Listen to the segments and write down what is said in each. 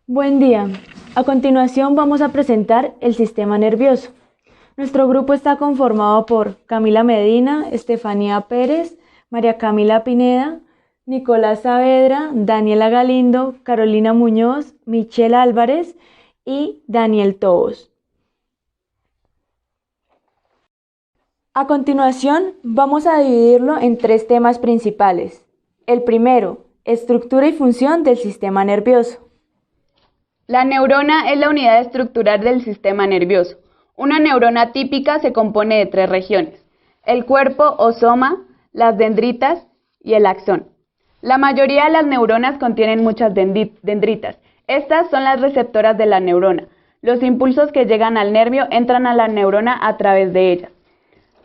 Buen día. A continuación vamos a presentar el sistema nervioso. Nuestro grupo está conformado por Camila Medina, Estefanía Pérez, María Camila Pineda, Nicolás Saavedra, Daniela Galindo, Carolina Muñoz, Michelle Álvarez y Daniel Tobos. A continuación vamos a dividirlo en 3 temas principales. El primero, estructura y función del sistema nervioso. La neurona es la unidad estructural del sistema nervioso. Una neurona típica se compone de 3 regiones: el cuerpo o soma, las dendritas y el axón. La mayoría de las neuronas contienen muchas dendritas. Estas son las receptoras de la neurona. Los impulsos que llegan al nervio entran a la neurona a través de ellas.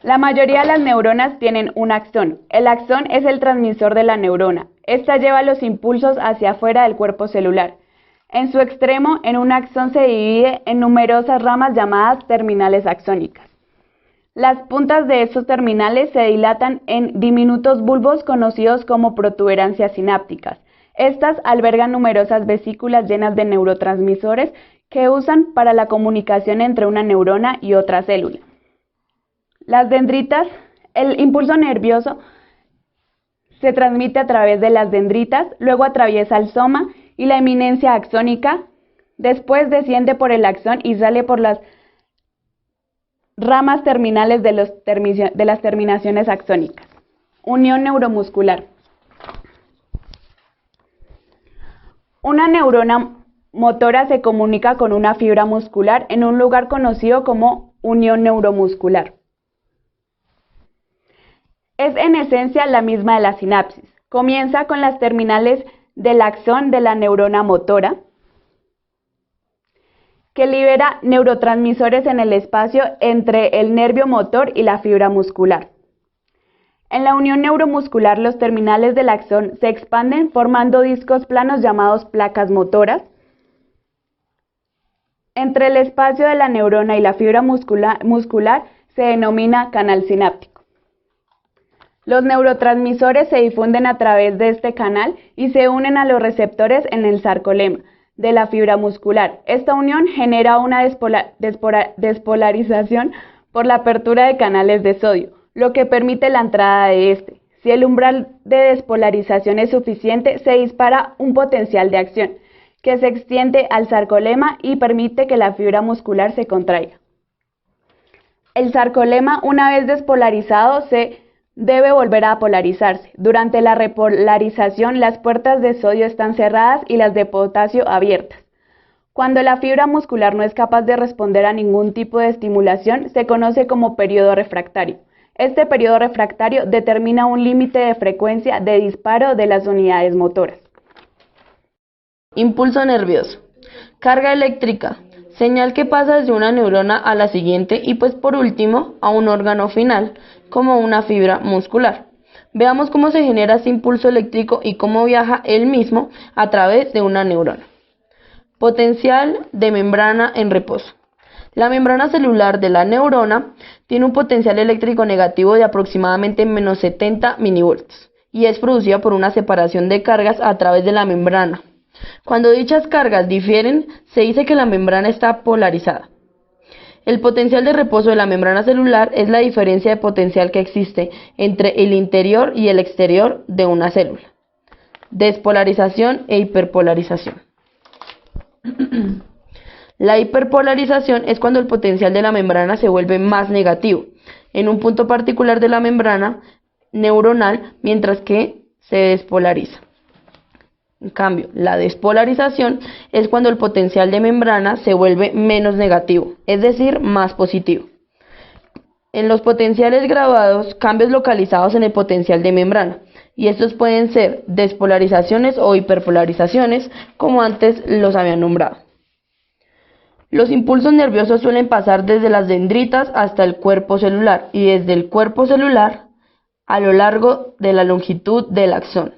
La mayoría de las neuronas tienen un axón. El axón es el transmisor de la neurona. Esta lleva los impulsos hacia afuera del cuerpo celular. En su extremo, en un axón se divide en numerosas ramas llamadas terminales axónicas. Las puntas de estos terminales se dilatan en diminutos bulbos conocidos como protuberancias sinápticas. Estas albergan numerosas vesículas llenas de neurotransmisores que usan para la comunicación entre una neurona y otra célula. Las dendritas, el impulso nervioso se transmite a través de las dendritas, luego atraviesa el soma y la eminencia axónica, después desciende por el axón y sale por las ramas terminales de las terminaciones axónicas. Unión neuromuscular. Una neurona motora se comunica con una fibra muscular en un lugar conocido como unión neuromuscular. Es en esencia la misma de la sinapsis. Comienza con las terminales del axón de la neurona motora, que libera neurotransmisores en el espacio entre el nervio motor y la fibra muscular. En la unión neuromuscular, los terminales del axón se expanden formando discos planos llamados placas motoras. Entre el espacio de la neurona y la fibra muscular se denomina canal sináptico. Los neurotransmisores se difunden a través de este canal y se unen a los receptores en el sarcolema de la fibra muscular. Esta unión genera una despolarización por la apertura de canales de sodio, lo que permite la entrada de este. Si el umbral de despolarización es suficiente, se dispara un potencial de acción que se extiende al sarcolema y permite que la fibra muscular se contraiga. El sarcolema, una vez despolarizado, debe volver a polarizarse. Durante la repolarización, las puertas de sodio están cerradas y las de potasio abiertas. Cuando la fibra muscular no es capaz de responder a ningún tipo de estimulación, se conoce como periodo refractario. Este periodo refractario determina un límite de frecuencia de disparo de las unidades motoras. Impulso nervioso. Carga eléctrica. Señal que pasa desde una neurona a la siguiente y pues por último a un órgano final, como una fibra muscular. Veamos cómo se genera ese impulso eléctrico y cómo viaja él mismo a través de una neurona. Potencial de membrana en reposo. La membrana celular de la neurona tiene un potencial eléctrico negativo de aproximadamente menos 70 milivoltios y es producida por una separación de cargas a través de la membrana. Cuando dichas cargas difieren, se dice que la membrana está polarizada. El potencial de reposo de la membrana celular es la diferencia de potencial que existe entre el interior y el exterior de una célula. Despolarización e hiperpolarización. La hiperpolarización es cuando el potencial de la membrana se vuelve más negativo en un punto particular de la membrana neuronal, mientras que se despolariza. En cambio, la despolarización es cuando el potencial de membrana se vuelve menos negativo, es decir, más positivo. En los potenciales graduados, cambios localizados en el potencial de membrana, y estos pueden ser despolarizaciones o hiperpolarizaciones, como antes los había nombrado. Los impulsos nerviosos suelen pasar desde las dendritas hasta el cuerpo celular, y desde el cuerpo celular a lo largo de la longitud del axón,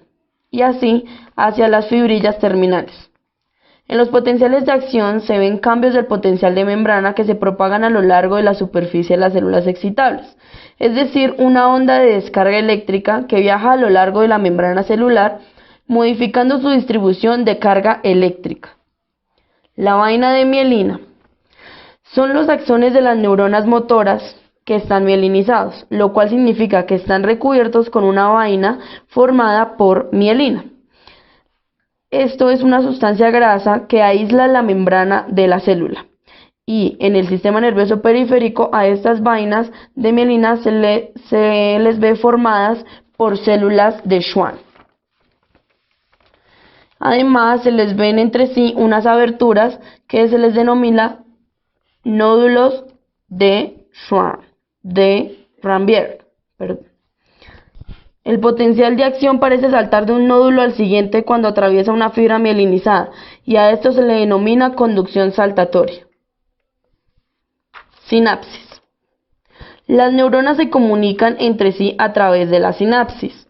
y así hacia las fibrillas terminales. En los potenciales de acción se ven cambios del potencial de membrana que se propagan a lo largo de la superficie de las células excitables, es decir, una onda de descarga eléctrica que viaja a lo largo de la membrana celular, modificando su distribución de carga eléctrica. La vaina de mielina son los axones de las neuronas motoras que están mielinizados, lo cual significa que están recubiertos con una vaina formada por mielina. Esto es una sustancia grasa que aísla la membrana de la célula. Y en el sistema nervioso periférico a estas vainas de mielina se les ve formadas por células de Schwann. Además se les ven entre sí unas aberturas que se les denomina nódulos de Schwann, de Ramberg. El potencial de acción parece saltar de un nódulo al siguiente cuando atraviesa una fibra mielinizada, y a esto se le denomina conducción saltatoria. Sinapsis. Las neuronas se comunican entre sí a través de la sinapsis.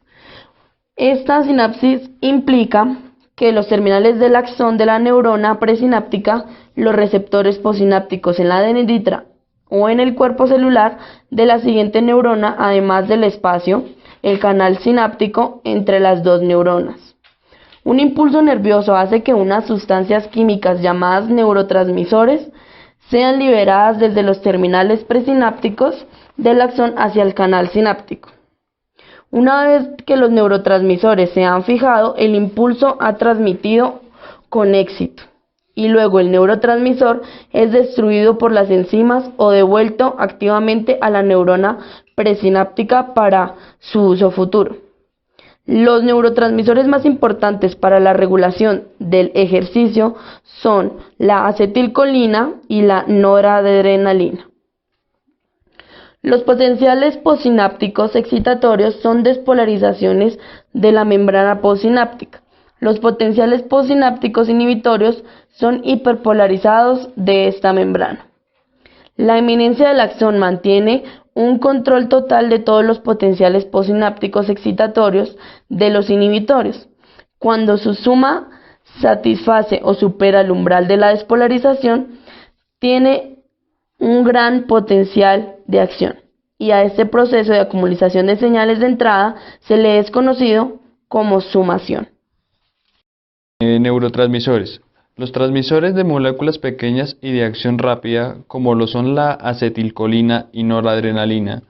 Esta sinapsis implica que los terminales del axón de la neurona presináptica, los receptores postsinápticos en la dendrita o en el cuerpo celular de la siguiente neurona, además del espacio, el canal sináptico entre las dos neuronas. Un impulso nervioso hace que unas sustancias químicas llamadas neurotransmisores sean liberadas desde los terminales presinápticos del axón hacia el canal sináptico. Una vez que los neurotransmisores se han fijado, el impulso ha transmitido con éxito y luego el neurotransmisor es destruido por las enzimas o devuelto activamente a la neurona presináptica para su uso futuro. Los neurotransmisores más importantes para la regulación del ejercicio son la acetilcolina y la noradrenalina. Los potenciales postsinápticos excitatorios son despolarizaciones de la membrana postsináptica. Los potenciales postsinápticos inhibitorios son hiperpolarizados de esta membrana. La eminencia del axón mantiene un control total de todos los potenciales postsinápticos excitatorios de los inhibitorios. Cuando su suma satisface o supera el umbral de la despolarización, tiene un gran potencial de acción, y a este proceso de acumulación de señales de entrada se le es conocido como sumación. Neurotransmisores. Los transmisores de moléculas pequeñas y de acción rápida, como lo son la acetilcolina y noradrenalina,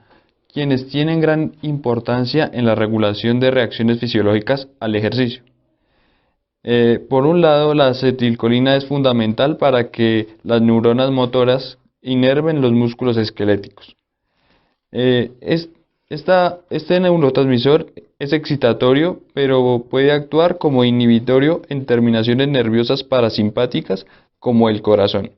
quienes tienen gran importancia en la regulación de reacciones fisiológicas al ejercicio. Por un lado, la acetilcolina es fundamental para que las neuronas motoras inerven los músculos esqueléticos. Este neurotransmisor es excitatorio, pero puede actuar como inhibitorio en terminaciones nerviosas parasimpáticas como el corazón.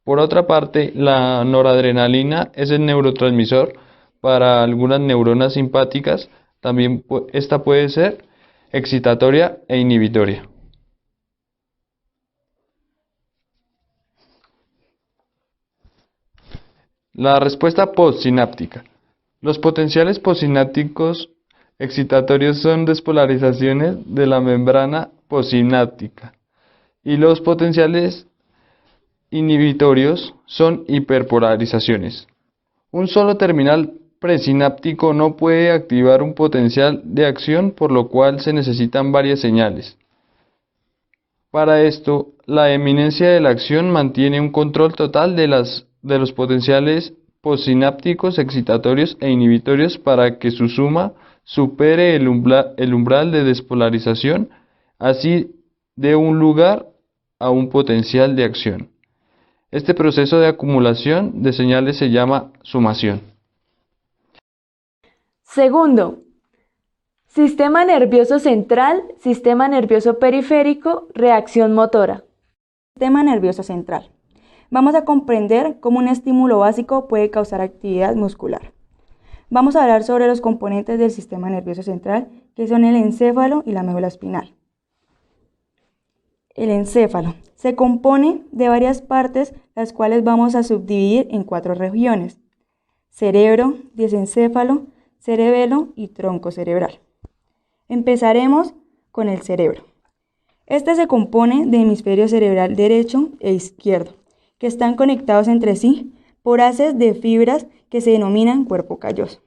Por otra parte, la noradrenalina es el neurotransmisor para algunas neuronas simpáticas. También esta puede ser excitatoria e inhibitoria. La respuesta postsináptica. Los potenciales postsinápticos excitatorios son despolarizaciones de la membrana postsináptica y los potenciales inhibitorios son hiperpolarizaciones. Un solo terminal presináptico no puede activar un potencial de acción, por lo cual se necesitan varias señales. Para esto, la eminencia de la acción mantiene un control total de los potenciales postsinápticos excitatorios e inhibitorios para que su suma supere el umbral de despolarización, así dé un lugar a un potencial de acción. Este proceso de acumulación de señales se llama sumación. Segundo, sistema nervioso central, sistema nervioso periférico, reacción motora. Sistema nervioso central. Vamos a comprender cómo un estímulo básico puede causar actividad muscular. Vamos a hablar sobre los componentes del sistema nervioso central, que son el encéfalo y la médula espinal. El encéfalo se compone de varias partes, las cuales vamos a subdividir en 4 regiones: cerebro, diencéfalo, cerebelo y tronco cerebral. Empezaremos con el cerebro. Este se compone de hemisferio cerebral derecho e izquierdo, que están conectados entre sí por haces de fibras que se denominan cuerpo calloso.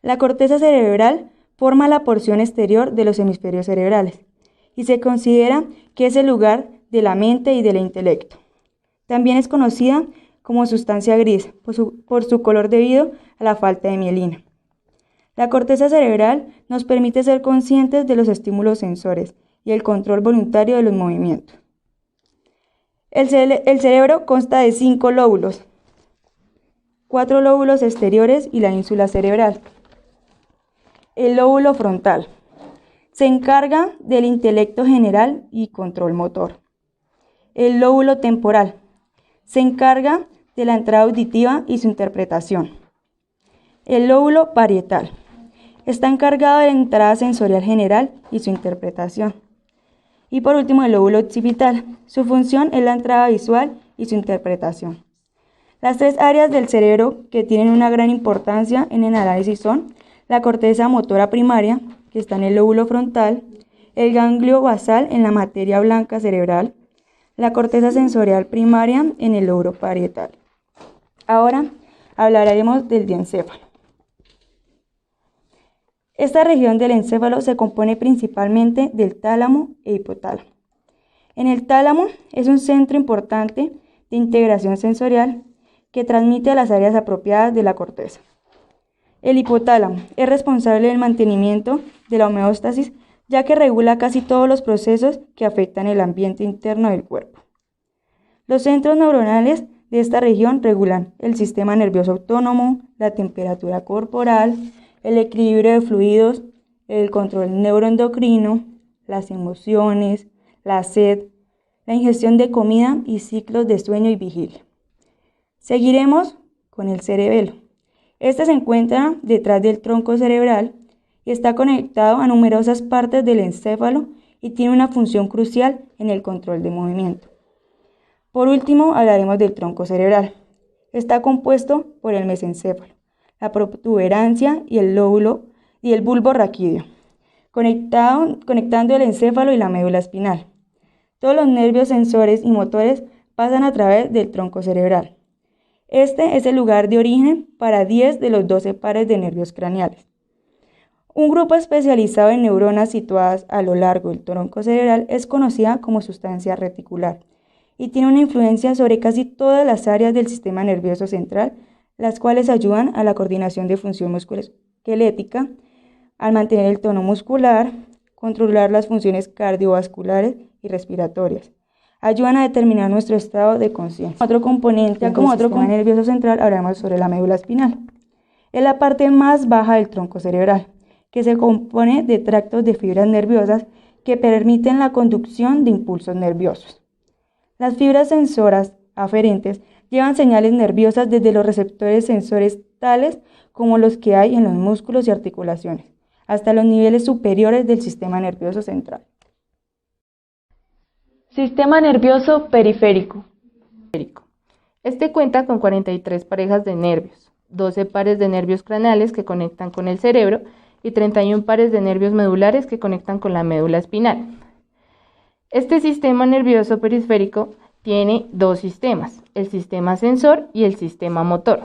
La corteza cerebral forma la porción exterior de los hemisferios cerebrales y se considera que es el lugar de la mente y del intelecto. También es conocida como sustancia gris por su color debido a la falta de mielina. La corteza cerebral nos permite ser conscientes de los estímulos sensores y el control voluntario de los movimientos. El cerebro consta de 5 lóbulos, 4 lóbulos exteriores y la ínsula cerebral. El lóbulo frontal se encarga del intelecto general y control motor. El lóbulo temporal se encarga de la entrada auditiva y su interpretación. El lóbulo parietal está encargado de la entrada sensorial general y su interpretación. Y por último, el lóbulo occipital. Su función es la entrada visual y su interpretación. Las 3 áreas del cerebro que tienen una gran importancia en el análisis son la corteza motora primaria, que está en el lóbulo frontal, el ganglio basal en la materia blanca cerebral, la corteza sensorial primaria en el lóbulo parietal. Ahora hablaremos del diencéfalo. Esta región del encéfalo se compone principalmente del tálamo e hipotálamo. En el tálamo es un centro importante de integración sensorial que transmite a las áreas apropiadas de la corteza. El hipotálamo es responsable del mantenimiento de la homeostasis, ya que regula casi todos los procesos que afectan el ambiente interno del cuerpo. Los centros neuronales de esta región regulan el sistema nervioso autónomo, la temperatura corporal, el equilibrio de fluidos, el control neuroendocrino, las emociones, la sed, la ingestión de comida y ciclos de sueño y vigilia. Seguiremos con el cerebelo. Este se encuentra detrás del tronco cerebral y está conectado a numerosas partes del encéfalo y tiene una función crucial en el control de movimiento. Por último, hablaremos del tronco cerebral. Está compuesto por el mesencéfalo, la protuberancia y el bulbo raquídeo, conectando el encéfalo y la médula espinal. Todos los nervios sensores y motores pasan a través del tronco cerebral. Este es el lugar de origen para 10 de los 12 pares de nervios craneales. Un grupo especializado en neuronas situadas a lo largo del tronco cerebral es conocida como sustancia reticular y tiene una influencia sobre casi todas las áreas del sistema nervioso central, las cuales ayudan a la coordinación de función musculoesquelética, al mantener el tono muscular, controlar las funciones cardiovasculares y respiratorias. Ayudan a determinar nuestro estado de conciencia. Otro componente del sistema nervioso central, hablaremos sobre la médula espinal. Es la parte más baja del tronco cerebral, que se compone de tractos de fibras nerviosas que permiten la conducción de impulsos nerviosos. Las fibras sensoras aferentes llevan señales nerviosas desde los receptores sensores tales como los que hay en los músculos y articulaciones, hasta los niveles superiores del sistema nervioso central. Sistema nervioso periférico. Este cuenta con 43 parejas de nervios, 12 pares de nervios craneales que conectan con el cerebro y 31 pares de nervios medulares que conectan con la médula espinal. Este sistema nervioso periférico tiene 2 sistemas, el sistema sensor y el sistema motor.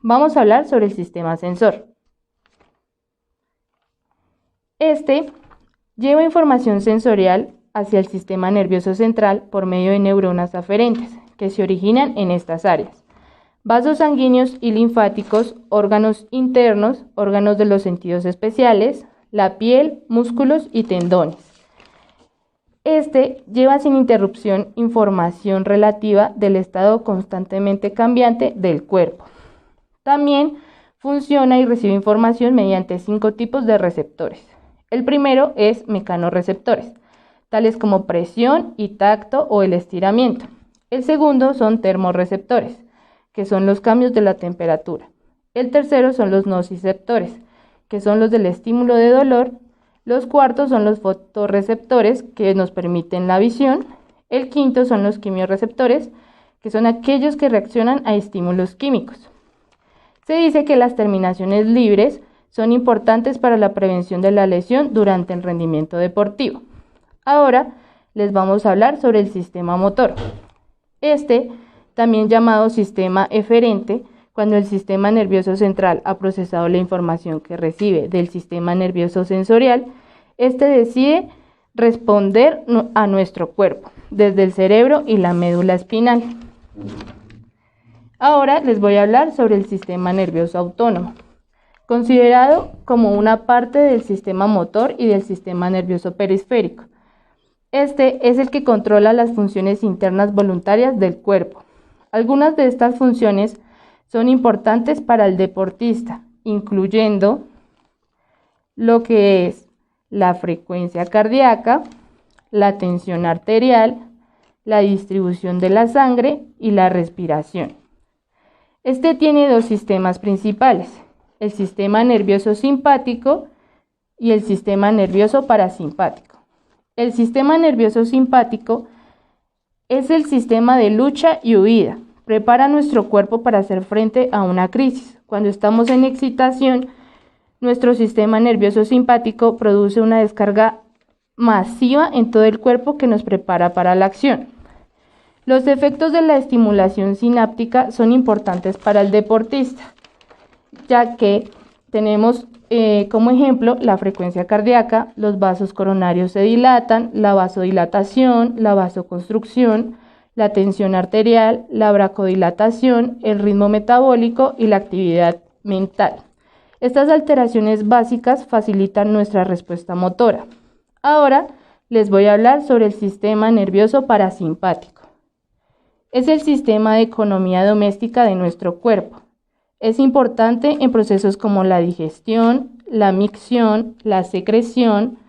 Vamos a hablar sobre el sistema sensor. Este lleva información sensorial hacia el sistema nervioso central por medio de neuronas aferentes que se originan en estas áreas. Vasos sanguíneos y linfáticos, órganos internos, órganos de los sentidos especiales, la piel, músculos y tendones. Este lleva sin interrupción información relativa del estado constantemente cambiante del cuerpo. También funciona y recibe información mediante 5 tipos de receptores. El primero es mecanorreceptores, tales como presión y tacto o el estiramiento. El segundo son termorreceptores, que son los cambios de la temperatura. El tercero son los nociceptores, que son los del estímulo de dolor. Los cuartos son los fotorreceptores, que nos permiten la visión. El quinto son los quimiorreceptores, que son aquellos que reaccionan a estímulos químicos. Se dice que las terminaciones libres son importantes para la prevención de la lesión durante el rendimiento deportivo. Ahora les vamos a hablar sobre el sistema motor. Este, también llamado sistema eferente, cuando el sistema nervioso central ha procesado la información que recibe del sistema nervioso sensorial, este decide responder a nuestro cuerpo. desde el cerebro y la médula espinal. Ahora les voy a hablar sobre el sistema nervioso autónomo, considerado como una parte del sistema motor y del sistema nervioso periférico. Este es el que controla las funciones internas voluntarias del cuerpo. Algunas de estas funciones son importantes para el deportista, incluyendo lo que es la frecuencia cardíaca, la tensión arterial, la distribución de la sangre y la respiración. Este tiene dos sistemas principales, el sistema nervioso simpático y el sistema nervioso parasimpático. El sistema nervioso simpático es el sistema de lucha y huida. Prepara nuestro cuerpo para hacer frente a una crisis. Cuando estamos en excitación, nuestro sistema nervioso simpático produce una descarga masiva en todo el cuerpo que nos prepara para la acción. Los efectos de la estimulación sináptica son importantes para el deportista, ya que tenemos como ejemplo la frecuencia cardíaca, los vasos coronarios se dilatan, la vasodilatación, la vasoconstricción, la tensión arterial, la broncolatación, el ritmo metabólico y la actividad mental. Estas alteraciones básicas facilitan nuestra respuesta motora. Ahora les voy a hablar sobre el sistema nervioso parasimpático. Es el sistema de economía doméstica de nuestro cuerpo. Es importante en procesos como la digestión, la micción, la secreción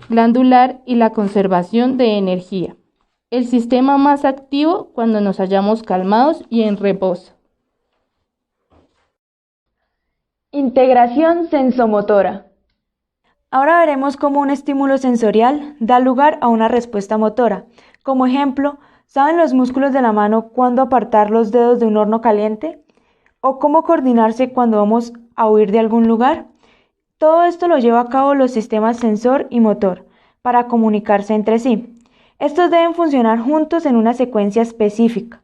glandular y la conservación de energía. El sistema más activo cuando nos hallamos calmados y en reposo. Integración sensomotora. Ahora veremos cómo un estímulo sensorial da lugar a una respuesta motora. Como ejemplo, ¿saben los músculos de la mano cuándo apartar los dedos de un horno caliente? ¿O cómo coordinarse cuando vamos a huir de algún lugar? Todo esto lo lleva a cabo los sistemas sensor y motor para comunicarse entre sí. Estos deben funcionar juntos en una secuencia específica.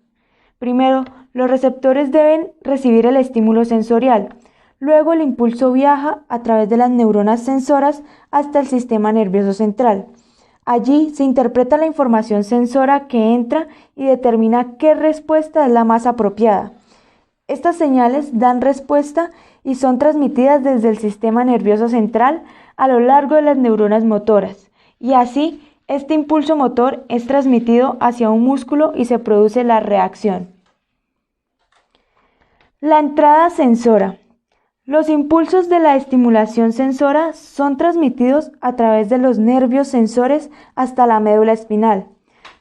Primero, los receptores deben recibir el estímulo sensorial. Luego el impulso viaja a través de las neuronas sensoras hasta el sistema nervioso central. Allí se interpreta la información sensora que entra y determina qué respuesta es la más apropiada. Estas señales dan respuesta y son transmitidas desde el sistema nervioso central a lo largo de las neuronas motoras. Y así, este impulso motor es transmitido hacia un músculo y se produce la reacción. La entrada sensora. Los impulsos de la estimulación sensora son transmitidos a través de los nervios sensores hasta la médula espinal,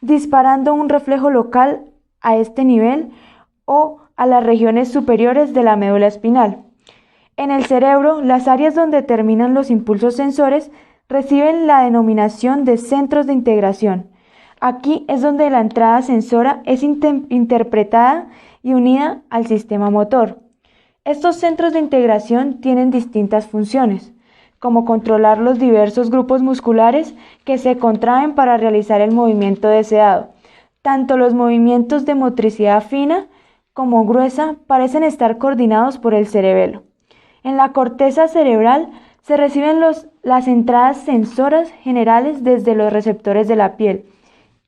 disparando un reflejo local a este nivel o a las regiones superiores de la médula espinal. En el cerebro, las áreas donde terminan los impulsos sensores reciben la denominación de centros de integración. Aquí es donde la entrada sensora es interpretada y unida al sistema motor. Estos centros de integración tienen distintas funciones, como controlar los diversos grupos musculares que se contraen para realizar el movimiento deseado. Tanto los movimientos de motricidad fina como gruesa parecen estar coordinados por el cerebelo. En la corteza cerebral se reciben las entradas sensoras generales desde los receptores de la piel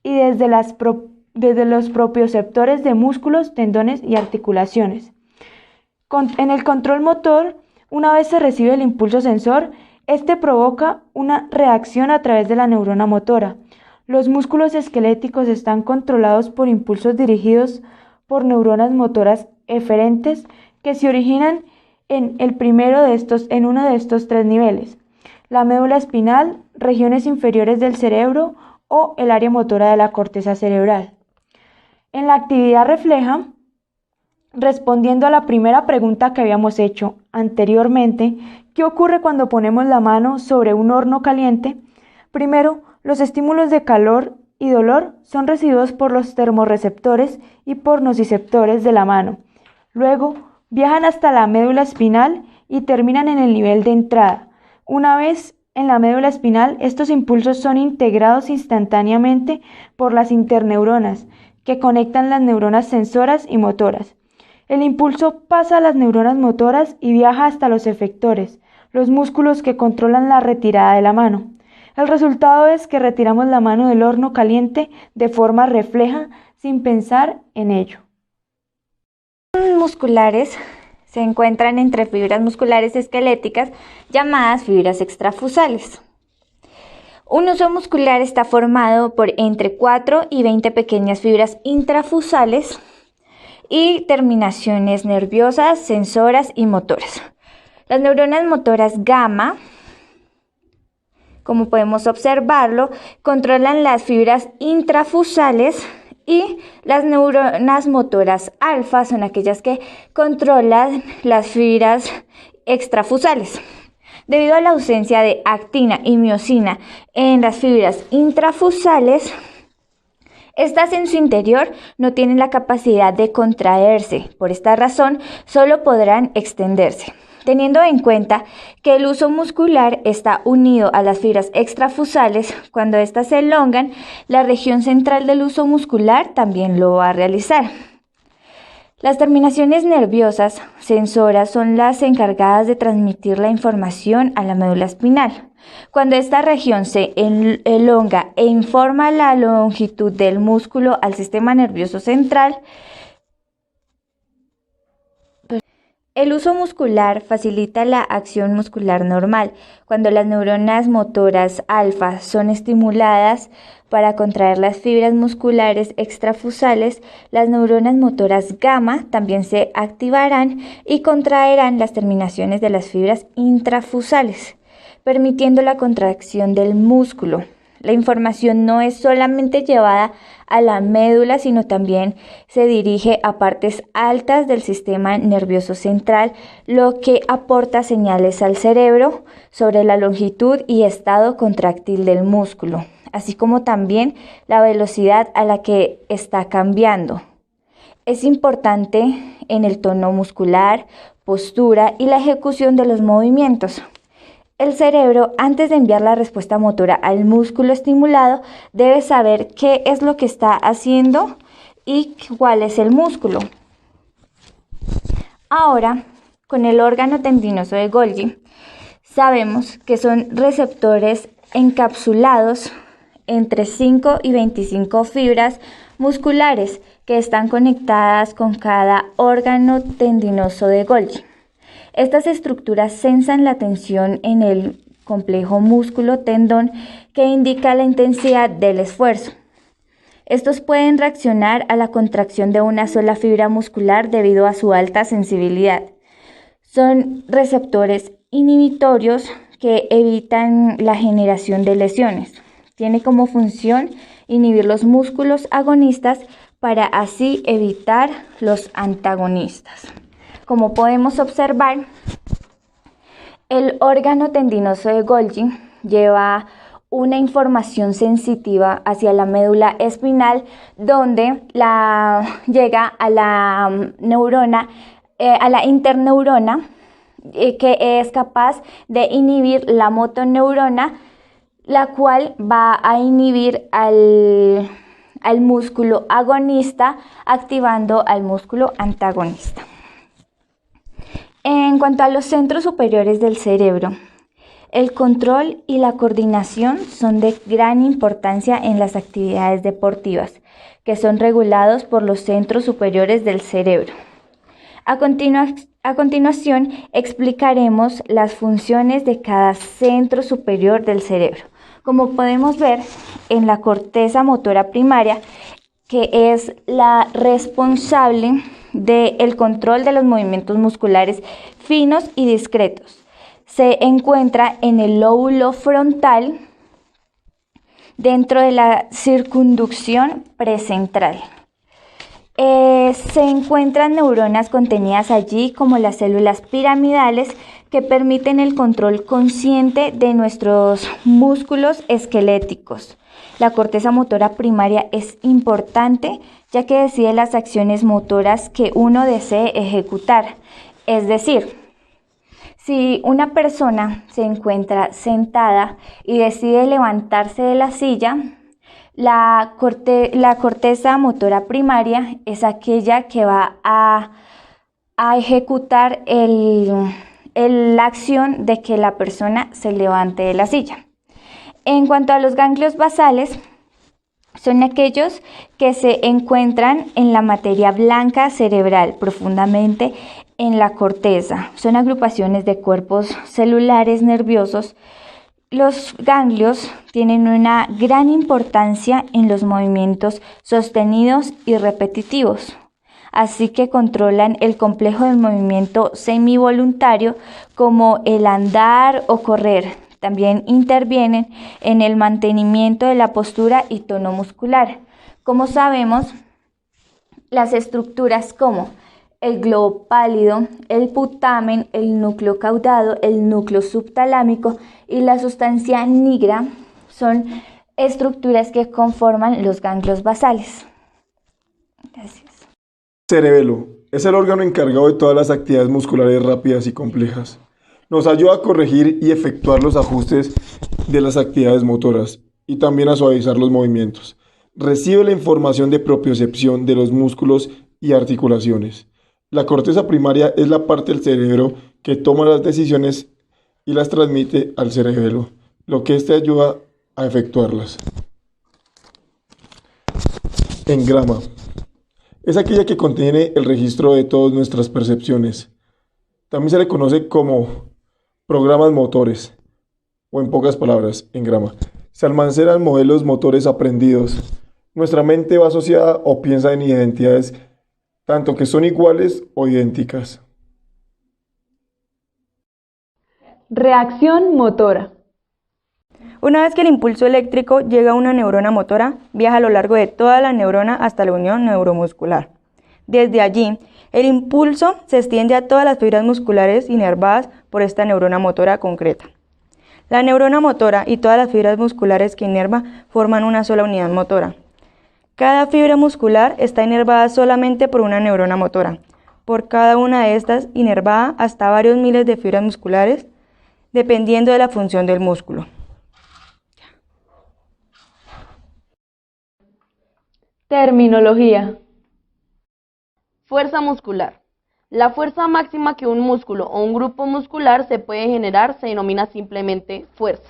y desde los propioceptores de músculos, tendones y articulaciones. En el control motor, una vez se recibe el impulso sensor, este provoca una reacción a través de la neurona motora. Los músculos esqueléticos están controlados por impulsos dirigidos por neuronas motoras eferentes que se originan en uno de estos tres niveles: la médula espinal, regiones inferiores del cerebro o el área motora de la corteza cerebral. En la actividad refleja, respondiendo a la primera pregunta que habíamos hecho anteriormente, ¿qué ocurre cuando ponemos la mano sobre un horno caliente? Primero, los estímulos de calor y dolor son recibidos por los termorreceptores y por nociceptores de la mano. Luego, viajan hasta la médula espinal y terminan en el nivel de entrada. Una vez en la médula espinal, estos impulsos son integrados instantáneamente por las interneuronas, que conectan las neuronas sensoras y motoras. El impulso pasa a las neuronas motoras y viaja hasta los efectores, los músculos que controlan la retirada de la mano. El resultado es que retiramos la mano del horno caliente de forma refleja sin pensar en ello. Musculares se encuentran entre fibras musculares esqueléticas llamadas fibras extrafusales. Un uso muscular está formado por entre 4 y 20 pequeñas fibras intrafusales y terminaciones nerviosas, sensoras y motoras. Las neuronas motoras gamma, como podemos observarlo, controlan las fibras intrafusales y las neuronas motoras alfa son aquellas que controlan las fibras extrafusales. Debido a la ausencia de actina y miosina en las fibras intrafusales, estas en su interior no tienen la capacidad de contraerse. Por esta razón, solo podrán extenderse. Teniendo en cuenta que el uso muscular está unido a las fibras extrafusales, cuando éstas se elongan, la región central del uso muscular también lo va a realizar. Las terminaciones nerviosas sensoras son las encargadas de transmitir la información a la médula espinal. Cuando esta región se elonga e informa la longitud del músculo al sistema nervioso central, el uso muscular facilita la acción muscular normal. Cuando las neuronas motoras alfa son estimuladas para contraer las fibras musculares extrafusales, las neuronas motoras gamma también se activarán y contraerán las terminaciones de las fibras intrafusales, permitiendo la contracción del músculo. La información no es solamente llevada a la médula, sino también se dirige a partes altas del sistema nervioso central, lo que aporta señales al cerebro sobre la longitud y estado contráctil del músculo, así como también la velocidad a la que está cambiando. Es importante en el tono muscular, postura y la ejecución de los movimientos. El cerebro, antes de enviar la respuesta motora al músculo estimulado, debe saber qué es lo que está haciendo y cuál es el músculo. Ahora, con el órgano tendinoso de Golgi, sabemos que son receptores encapsulados entre 5 y 25 fibras musculares que están conectadas con cada órgano tendinoso de Golgi. Estas estructuras sensan la tensión en el complejo músculo-tendón que indica la intensidad del esfuerzo. Estos pueden reaccionar a la contracción de una sola fibra muscular debido a su alta sensibilidad. Son receptores inhibitorios que evitan la generación de lesiones. Tiene como función inhibir los músculos agonistas para así evitar los antagonistas. Como podemos observar, el órgano tendinoso de Golgi lleva una información sensitiva hacia la médula espinal, donde llega a la neurona, a la interneurona, que es capaz de inhibir la motoneurona, la cual va a inhibir al músculo agonista, activando al músculo antagonista. En cuanto a los centros superiores del cerebro, el control y la coordinación son de gran importancia en las actividades deportivas, que son regulados por los centros superiores del cerebro. A continuación, explicaremos las funciones de cada centro superior del cerebro. Como podemos ver en la corteza motora primaria, que es la responsable del control de los movimientos musculares finos y discretos. Se encuentra en el lóbulo frontal dentro de la circunducción precentral. Se encuentran neuronas contenidas allí como las células piramidales que permiten el control consciente de nuestros músculos esqueléticos. La corteza motora primaria es importante ya que decide las acciones motoras que uno desee ejecutar. Es decir, si una persona se encuentra sentada y decide levantarse de la silla, la corteza motora primaria es aquella que va a ejecutar la acción de que la persona se levante de la silla. En cuanto a los ganglios basales, son aquellos que se encuentran en la materia blanca cerebral, profundamente en la corteza. Son agrupaciones de cuerpos celulares nerviosos. Los ganglios tienen una gran importancia en los movimientos sostenidos y repetitivos, así que controlan el complejo del movimiento semivoluntario como el andar o correr. También intervienen en el mantenimiento de la postura y tono muscular. Como sabemos, las estructuras como el globo pálido, el putamen, el núcleo caudado, el núcleo subtalámico y la sustancia nigra son estructuras que conforman los ganglios basales. Gracias. Cerebelo es el órgano encargado de todas las actividades musculares rápidas y complejas. Nos ayuda a corregir y efectuar los ajustes de las actividades motoras y también a suavizar los movimientos. Recibe la información de propiocepción de los músculos y articulaciones. La corteza primaria es la parte del cerebro que toma las decisiones y las transmite al cerebelo, lo que éste ayuda a efectuarlas. Engrama. Es aquella que contiene el registro de todas nuestras percepciones. También se le conoce como programas motores, o en pocas palabras, engrama. Se almacenan modelos motores aprendidos. Nuestra mente va asociada o piensa en identidades tanto que son iguales o idénticas. Reacción motora. Una vez que el impulso eléctrico llega a una neurona motora, viaja a lo largo de toda la neurona hasta la unión neuromuscular. Desde allí, el impulso se extiende a todas las fibras musculares inervadas por esta neurona motora concreta. La neurona motora y todas las fibras musculares que inerva forman una sola unidad motora. Cada fibra muscular está inervada solamente por una neurona motora. Por cada una de estas inervada hasta varios miles de fibras musculares, dependiendo de la función del músculo. Terminología. Fuerza muscular. La fuerza máxima que un músculo o un grupo muscular se puede generar se denomina simplemente fuerza.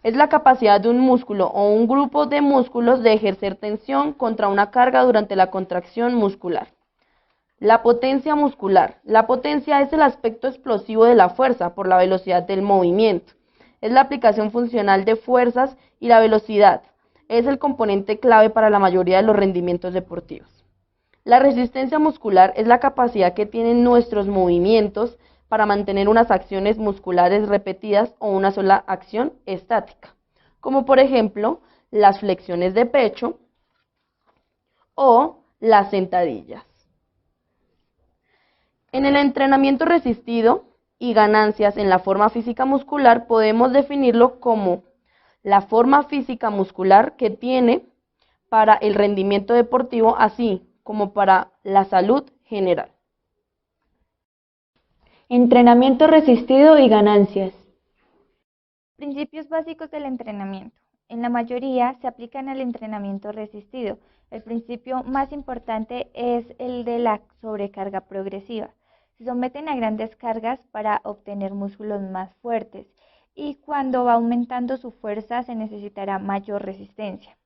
Es la capacidad de un músculo o un grupo de músculos de ejercer tensión contra una carga durante la contracción muscular. La potencia muscular. La potencia es el aspecto explosivo de la fuerza por la velocidad del movimiento. Es la aplicación funcional de fuerzas y la velocidad. Es el componente clave para la mayoría de los rendimientos deportivos. La resistencia muscular es la capacidad que tienen nuestros movimientos para mantener unas acciones musculares repetidas o una sola acción estática, como por ejemplo las flexiones de pecho o las sentadillas. En el entrenamiento resistido y ganancias en la forma física muscular podemos definirlo como la forma física muscular que tiene para el rendimiento deportivo, así como para la salud general. Entrenamiento resistido y ganancias. Principios básicos del entrenamiento. En la mayoría se aplican al entrenamiento resistido. El principio más importante es el de la sobrecarga progresiva. Se someten a grandes cargas para obtener músculos más fuertes y cuando va aumentando su fuerza se necesitará mayor resistencia.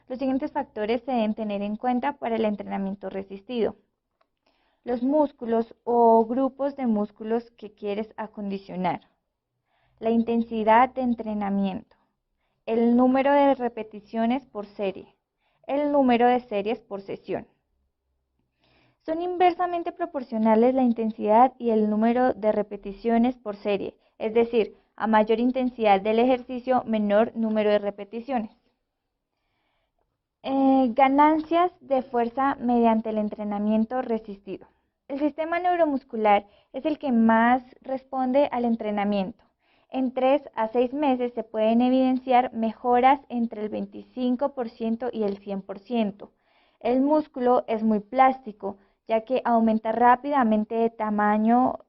Los siguientes factores se deben tener en cuenta para el entrenamiento resistido. Los músculos o grupos de músculos que quieres acondicionar. La intensidad de entrenamiento. El número de repeticiones por serie. El número de series por sesión. Son inversamente proporcionales la intensidad y el número de repeticiones por serie, es decir, a mayor intensidad del ejercicio, menor número de repeticiones. Ganancias de fuerza mediante el entrenamiento resistido. El sistema neuromuscular es el que más responde al entrenamiento. En 3 a 6 meses se pueden evidenciar mejoras entre el 25% y el 100%. El músculo es muy plástico, ya que aumenta rápidamente de tamaño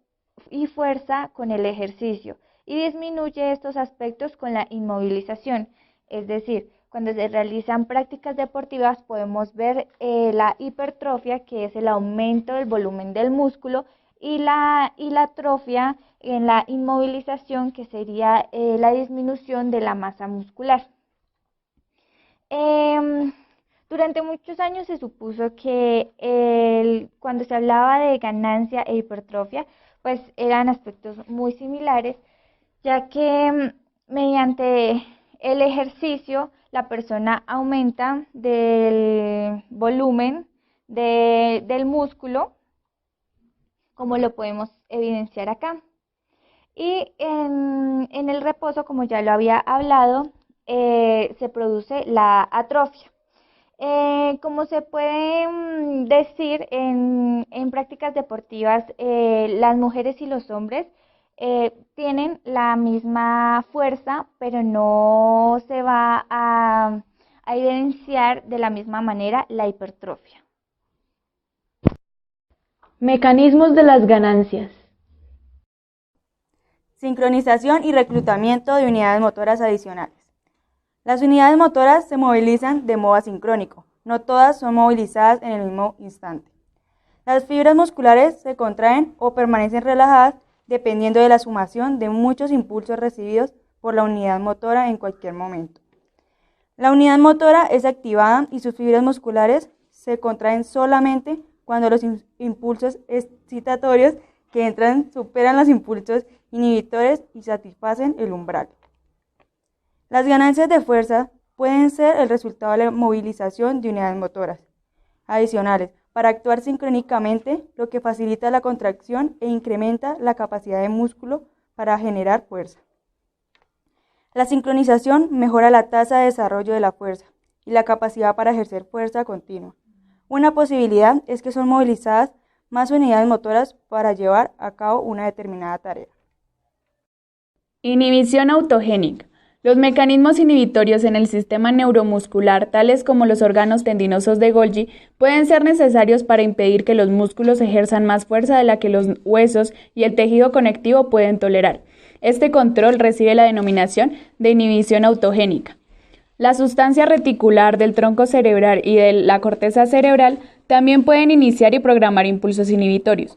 y fuerza con el ejercicio y disminuye estos aspectos con la inmovilización, es decir, cuando se realizan prácticas deportivas podemos ver la hipertrofia, que es el aumento del volumen del músculo, y la atrofia en la inmovilización, que sería la disminución de la masa muscular. Durante muchos años se supuso que cuando se hablaba de ganancia e hipertrofia, pues eran aspectos muy similares, ya que mediante el ejercicio la persona aumenta del volumen del músculo, como lo podemos evidenciar acá. Y en el reposo, como ya lo había hablado, se produce la atrofia. Como se puede decir en prácticas deportivas, las mujeres y los hombres tienen la misma fuerza, pero no se va a evidenciar de la misma manera la hipertrofia. Mecanismos de las ganancias. Sincronización y reclutamiento de unidades motoras adicionales. Las unidades motoras se movilizan de modo asincrónico, no todas son movilizadas en el mismo instante. Las fibras musculares se contraen o permanecen relajadas dependiendo de la sumación de muchos impulsos recibidos por la unidad motora en cualquier momento. La unidad motora es activada y sus fibras musculares se contraen solamente cuando los impulsos excitatorios que entran superan los impulsos inhibidores y satisfacen el umbral. Las ganancias de fuerza pueden ser el resultado de la movilización de unidades motoras adicionales para actuar sincrónicamente, lo que facilita la contracción e incrementa la capacidad del músculo para generar fuerza. La sincronización mejora la tasa de desarrollo de la fuerza y la capacidad para ejercer fuerza continua. Una posibilidad es que son movilizadas más unidades motoras para llevar a cabo una determinada tarea. Inhibición autogénica. Los mecanismos inhibitorios en el sistema neuromuscular, tales como los órganos tendinosos de Golgi, pueden ser necesarios para impedir que los músculos ejerzan más fuerza de la que los huesos y el tejido conectivo pueden tolerar. Este control recibe la denominación de inhibición autogénica. La sustancia reticular del tronco cerebral y de la corteza cerebral también pueden iniciar y programar impulsos inhibitorios.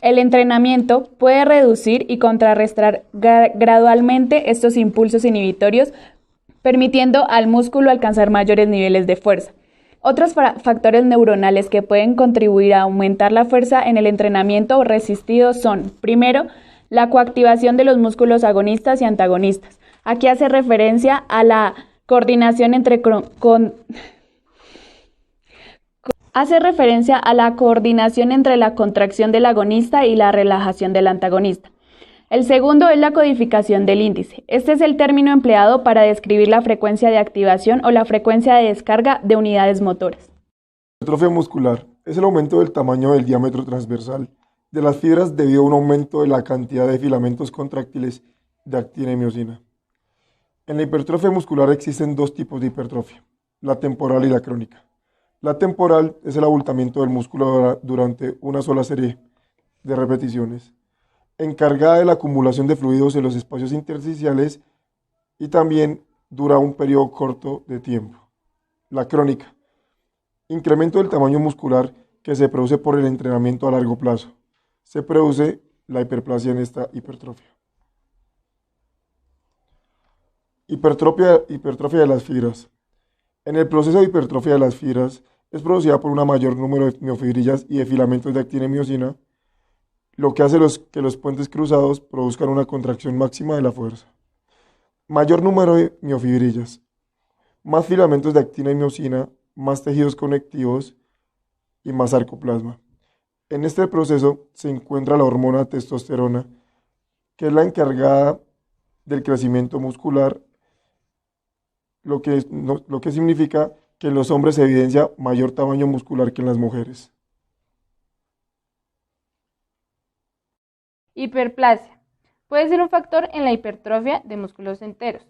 El entrenamiento puede reducir y contrarrestar gradualmente estos impulsos inhibitorios, permitiendo al músculo alcanzar mayores niveles de fuerza. Otros factores neuronales que pueden contribuir a aumentar la fuerza en el entrenamiento resistido son, primero, la coactivación de los músculos agonistas y antagonistas. Aquí hace referencia a la coordinación entre la contracción del agonista y la relajación del antagonista. El segundo es la codificación del índice. Este es el término empleado para describir la frecuencia de activación o la frecuencia de descarga de unidades motoras. Hipertrofia muscular es el aumento del tamaño del diámetro transversal de las fibras debido a un aumento de la cantidad de filamentos contráctiles de actina y miosina. En la hipertrofia muscular existen dos tipos de hipertrofia, la temporal y la crónica. La temporal es el abultamiento del músculo durante una sola serie de repeticiones, encargada de la acumulación de fluidos en los espacios intersticiales y también dura un periodo corto de tiempo. La crónica, incremento del tamaño muscular que se produce por el entrenamiento a largo plazo. Se produce la hiperplasia en esta hipertrofia. Hipertrofia de las fibras. En el proceso de hipertrofia de las fibras es producida por un mayor número de miofibrillas y de filamentos de actina y miosina, lo que hace que los puentes cruzados produzcan una contracción máxima de la fuerza. Mayor número de miofibrillas, más filamentos de actina y miosina, más tejidos conectivos y más sarcoplasma. En este proceso se encuentra la hormona testosterona, que es la encargada del crecimiento muscular, lo que significa que en los hombres se evidencia mayor tamaño muscular que en las mujeres. Hiperplasia. Puede ser un factor en la hipertrofia de músculos enteros.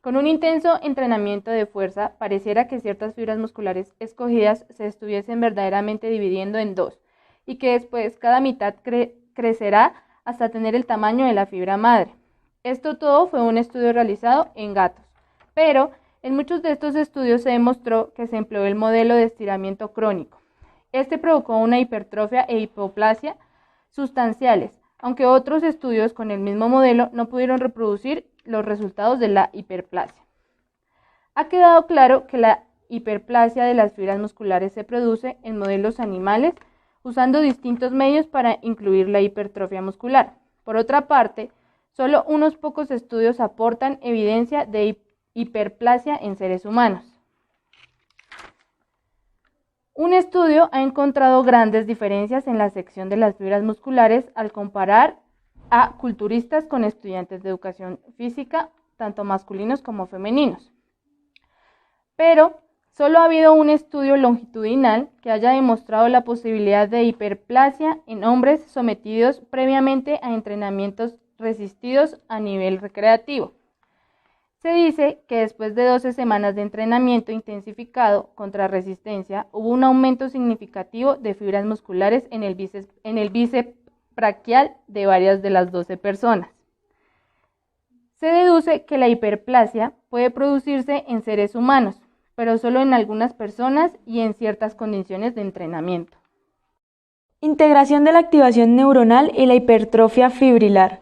Con un intenso entrenamiento de fuerza, pareciera que ciertas fibras musculares escogidas se estuviesen verdaderamente dividiendo en dos, y que después cada mitad crecerá hasta tener el tamaño de la fibra madre. Esto todo fue un estudio realizado en gatos, pero en muchos de estos estudios se demostró que se empleó el modelo de estiramiento crónico. Este provocó una hipertrofia e hipoplasia sustanciales, aunque otros estudios con el mismo modelo no pudieron reproducir los resultados de la hiperplasia. Ha quedado claro que la hiperplasia de las fibras musculares se produce en modelos animales usando distintos medios para incluir la hipertrofia muscular. Por otra parte, solo unos pocos estudios aportan evidencia de hiperplasia en seres humanos. Un estudio ha encontrado grandes diferencias en la sección de las fibras musculares al comparar a culturistas con estudiantes de educación física, tanto masculinos como femeninos. Pero solo ha habido un estudio longitudinal que haya demostrado la posibilidad de hiperplasia en hombres sometidos previamente a entrenamientos resistidos a nivel recreativo. Se dice que después de 12 semanas de entrenamiento intensificado contra resistencia, hubo un aumento significativo de fibras musculares en el bíceps braquial de varias de las 12 personas. Se deduce que la hiperplasia puede producirse en seres humanos, pero solo en algunas personas y en ciertas condiciones de entrenamiento. Integración de la activación neuronal y la hipertrofia fibrilar.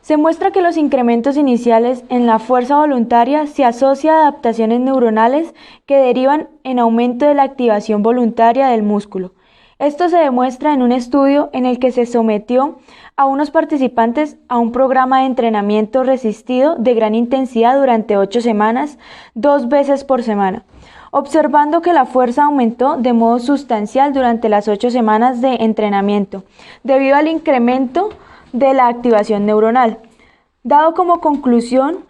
Se muestra que los incrementos iniciales en la fuerza voluntaria se asocian a adaptaciones neuronales que derivan en aumento de la activación voluntaria del músculo. Esto se demuestra en un estudio en el que se sometió a unos participantes a un programa de entrenamiento resistido de gran intensidad durante 8 semanas, 2 veces por semana, observando que la fuerza aumentó de modo sustancial durante las 8 semanas de entrenamiento, debido al incremento de la activación neuronal, dando como conclusión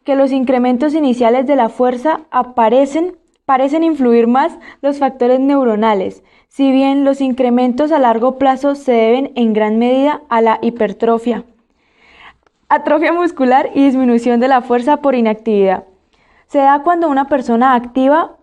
que los incrementos iniciales de la fuerza parecen influir más los factores neuronales, si bien los incrementos a largo plazo se deben en gran medida a la hipertrofia, atrofia muscular y disminución de la fuerza por inactividad. Se da cuando una persona activa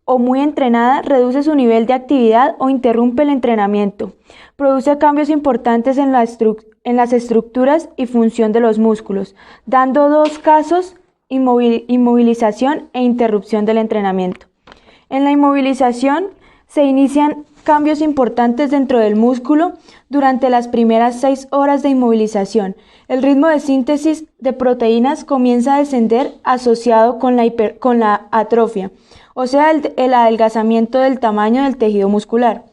o muy entrenada reduce su nivel de actividad o interrumpe el entrenamiento. Produce cambios importantes en las estructuras y función de los músculos, dando 2 casos: inmovilización e interrupción del entrenamiento. En la inmovilización se inician cambios importantes dentro del músculo durante las primeras 6 horas de inmovilización. El ritmo de síntesis de proteínas comienza a descender asociado con la atrofia, o sea, el adelgazamiento del tamaño del tejido muscular.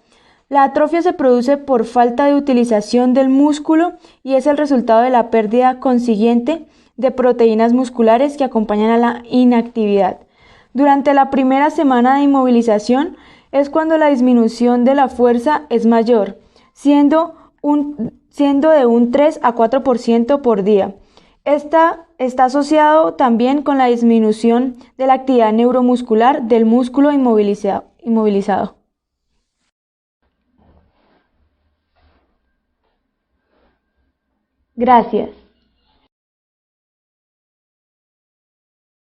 La atrofia se produce por falta de utilización del músculo y es el resultado de la pérdida consiguiente de proteínas musculares que acompañan a la inactividad. Durante la primera semana de inmovilización es cuando la disminución de la fuerza es mayor, siendo de un 3 a 4% por día. Está asociado también con la disminución de la actividad neuromuscular del músculo inmovilizado. Gracias.